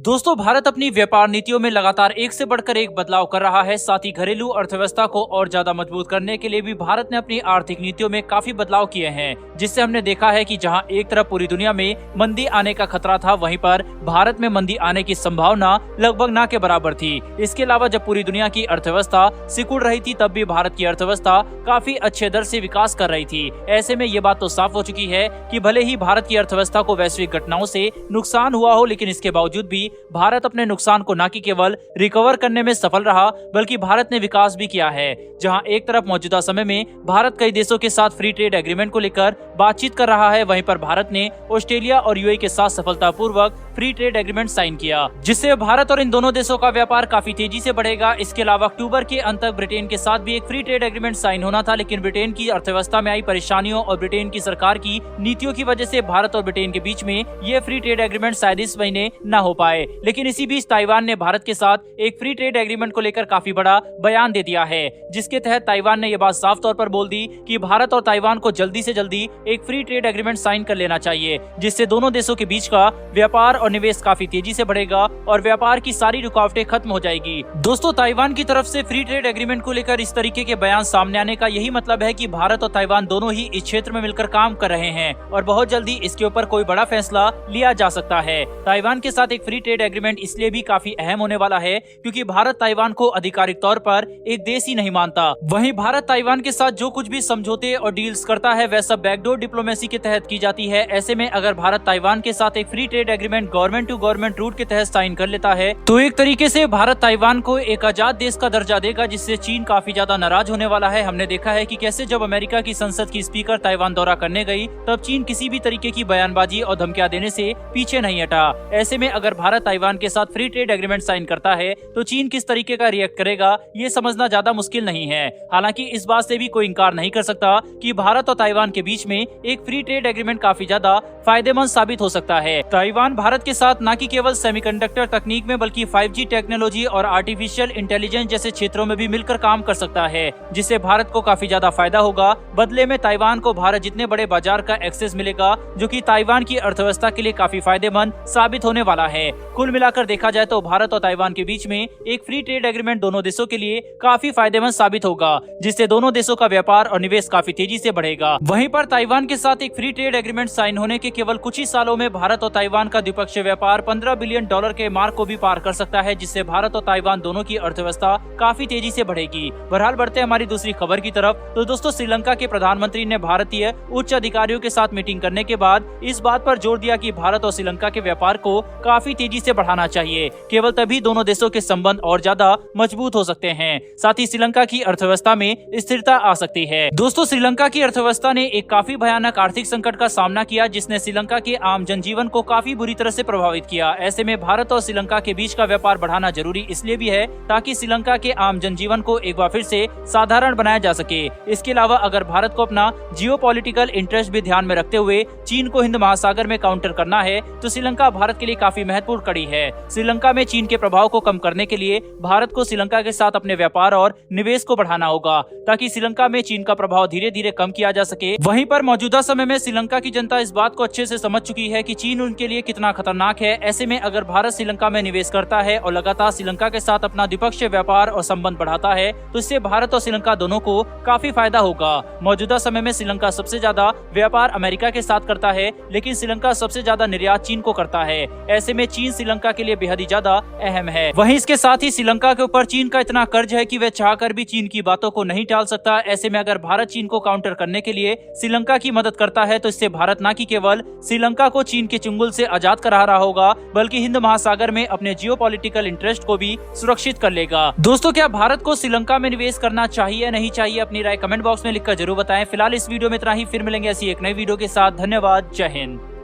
दोस्तों, भारत अपनी व्यापार नीतियों में लगातार एक से बढ़कर एक बदलाव कर रहा है। साथ ही घरेलू अर्थव्यवस्था को और ज्यादा मजबूत करने के लिए भी भारत ने अपनी आर्थिक नीतियों में काफी बदलाव किए हैं, जिससे हमने देखा है कि जहां एक तरफ पूरी दुनिया में मंदी आने का खतरा था, वहीं पर भारत में मंदी आने की संभावना लगभग ना के बराबर थी। इसके अलावा जब पूरी दुनिया की अर्थव्यवस्था सिकुड़ रही थी, तब भी भारत की अर्थव्यवस्था काफी अच्छे दर से विकास कर रही थी। ऐसे में ये बात तो साफ हो चुकी है कि भले ही भारत की अर्थव्यवस्था को वैश्विक घटनाओं से नुकसान हुआ हो, लेकिन इसके बावजूद भी भारत अपने नुकसान को न केवल रिकवर करने में सफल रहा, बल्कि भारत ने विकास भी किया है। जहां एक तरफ मौजूदा समय में भारत कई देशों के साथ फ्री ट्रेड एग्रीमेंट को लेकर बातचीत कर रहा है, वहीं पर भारत ने ऑस्ट्रेलिया और यूएई के साथ सफलतापूर्वक फ्री ट्रेड एग्रीमेंट साइन किया, जिससे भारत और इन दोनों देशों का व्यापार काफी तेजी से बढ़ेगा। इसके अलावा अक्टूबर के अंत तक ब्रिटेन के साथ भी एक फ्री ट्रेड एग्रीमेंट साइन होना था, लेकिन ब्रिटेन की अर्थव्यवस्था में आई परेशानियों और ब्रिटेन की सरकार की नीतियों की वजह से भारत और ब्रिटेन के बीच में ये फ्री ट्रेड एग्रीमेंट शायद इस महीने न हो पाए। लेकिन इसी बीच ताइवान ने भारत के साथ एक फ्री ट्रेड एग्रीमेंट को लेकर काफी बड़ा बयान दे दिया है, जिसके तहत ताइवान ने यह बात साफ तौर पर बोल दी कि भारत और ताइवान को जल्दी से जल्दी एक फ्री ट्रेड एग्रीमेंट साइन कर लेना चाहिए, जिससे दोनों देशों के बीच का व्यापार और निवेश काफी तेजी से बढ़ेगा और व्यापार की सारी रुकावटें खत्म हो जाएगी। दोस्तों, ताइवान की तरफ से फ्री ट्रेड एग्रीमेंट को लेकर इस तरीके के बयान सामने आने का यही मतलब है कि भारत और ताइवान दोनों ही इस क्षेत्र में मिलकर काम कर रहे हैं और बहुत जल्दी इसके ऊपर कोई बड़ा फैसला लिया जा सकता है। ताइवान के साथ एक फ्री ट्रेड एग्रीमेंट इसलिए भी काफी अहम होने वाला है क्योंकि भारत ताइवान को आधिकारिक तौर पर एक देश ही नहीं मानता। वहीं भारत ताइवान के साथ जो कुछ भी समझौते और डील्स करता है, वह सब बैकडोर डिप्लोमेसी के तहत की जाती है। ऐसे में अगर भारत ताइवान के साथ एक free trade agreement government to government route के तहत साइन कर लेता है, तो एक तरीके से भारत ताइवान को एक आजाद देश का दर्जा देगा, जिससे चीन काफी ज्यादा नाराज होने वाला है। हमने देखा है कि कैसे जब अमेरिका की संसद की स्पीकर ताइवान दौरा करने गई, तब चीन किसी भी तरीके की बयानबाजी और धमकियां देने से पीछे नहीं हटा। ऐसे में अगर भारत ताइवान के साथ फ्री ट्रेड एग्रीमेंट साइन करता है, तो चीन किस तरीके का रिएक्ट करेगा, ये समझना ज्यादा मुश्किल नहीं है। हालांकि इस बात से भी कोई इंकार नहीं कर सकता कि भारत और ताइवान के बीच में एक फ्री ट्रेड एग्रीमेंट काफी ज्यादा फायदेमंद साबित हो सकता है। ताइवान भारत के साथ न कि केवल सेमीकंडक्टर तकनीक में, बल्कि 5G टेक्नोलॉजी और आर्टिफिशियल इंटेलिजेंस जैसे क्षेत्रों में भी मिलकर काम कर सकता है, जिससे भारत को काफी ज्यादा फायदा होगा। बदले में ताइवान को भारत जितने बड़े बाजार का एक्सेस मिलेगा, जो कि ताइवान की अर्थव्यवस्था के लिए काफी फायदेमंद साबित होने वाला है। कुल मिलाकर देखा जाए तो भारत और ताइवान के बीच में एक फ्री ट्रेड एग्रीमेंट दोनों देशों के लिए काफी फायदेमंद साबित होगा, जिससे दोनों देशों का व्यापार और निवेश काफी तेजी से बढ़ेगा। वहीं पर ताइवान के साथ एक फ्री ट्रेड एग्रीमेंट साइन होने के केवल कुछ ही सालों में भारत और ताइवान का द्विपक्षीय व्यापार $15 बिलियन के मार्क को भी पार कर सकता है, जिससे भारत और ताइवान दोनों की अर्थव्यवस्था काफी तेजी से बढ़ेगी। बहरहाल बढ़ते हैं हमारी दूसरी खबर की तरफ। तो दोस्तों, श्रीलंका के प्रधानमंत्री ने भारतीय उच्च अधिकारियों के साथ मीटिंग करने के बाद इस बात पर जोर दिया कि भारत और श्रीलंका के व्यापार को काफी तेजी से बढ़ाना चाहिए। केवल तभी दोनों देशों के संबंध और ज्यादा मजबूत हो सकते हैं। साथ ही श्रीलंका की अर्थव्यवस्था में स्थिरता आ सकती है। दोस्तों, श्रीलंका की अर्थव्यवस्था ने एक काफी भयानक आर्थिक संकट का सामना किया, जिसने श्रीलंका के आम जनजीवन को काफी बुरी तरह से प्रभावित किया। ऐसे में भारत और श्रीलंका के बीच का व्यापार बढ़ाना जरूरी इसलिए भी है ताकि श्रीलंका के आम जनजीवन को एक बार फिर से साधारण बनाया जा सके। इसके अलावा अगर भारत को अपना जियोपॉलिटिकल इंटरेस्ट भी ध्यान में रखते हुए चीन को हिंद महासागर में काउंटर करना है, तो श्रीलंका भारत के लिए काफी महत्वपूर्ण कड़ी है। श्रीलंका में चीन के प्रभाव को कम करने के लिए भारत को श्रीलंका के साथ अपने व्यापार और निवेश को बढ़ाना होगा, ताकि श्रीलंका में चीन का प्रभाव धीरे धीरे कम किया जा सके। वहीं पर मौजूदा समय में श्रीलंका की जनता इस बात को अच्छे से समझ चुकी है कि चीन उनके लिए कितना खतरनाक है। ऐसे में अगर भारत श्रीलंका में निवेश करता है और लगातार श्रीलंका के साथ अपना द्विपक्षीय व्यापार और संबंध बढ़ाता है, तो इससे भारत और श्रीलंका दोनों को काफी फायदा होगा। मौजूदा समय में श्रीलंका सबसे ज्यादा व्यापार अमेरिका के साथ करता है, लेकिन श्रीलंका सबसे ज्यादा निर्यात चीन को करता है। ऐसे में चीन श्रीलंका के लिए बेहद ही ज्यादा अहम है। वहीं इसके साथ ही श्रीलंका के ऊपर चीन का इतना कर्ज है कि वह चाहकर भी चीन की बातों को नहीं टाल सकता। ऐसे में अगर भारत चीन को काउंटर करने के लिए श्रीलंका की मदद करता है, तो इससे भारत न कि केवल श्रीलंका को चीन के चुंगल से आजाद करा रहा होगा, बल्कि हिंद महासागर में अपने जियोपॉलिटिकल इंटरेस्ट को भी सुरक्षित कर लेगा। दोस्तों, क्या भारत को श्रीलंका में निवेश करना चाहिए या नहीं चाहिए, अपनी राय कमेंट बॉक्स में लिखकर जरूर बताएं। फिलहाल इस वीडियो में इतना ही, फिर मिलेंगे ऐसी एक नई वीडियो के साथ। धन्यवाद। जय हिंद।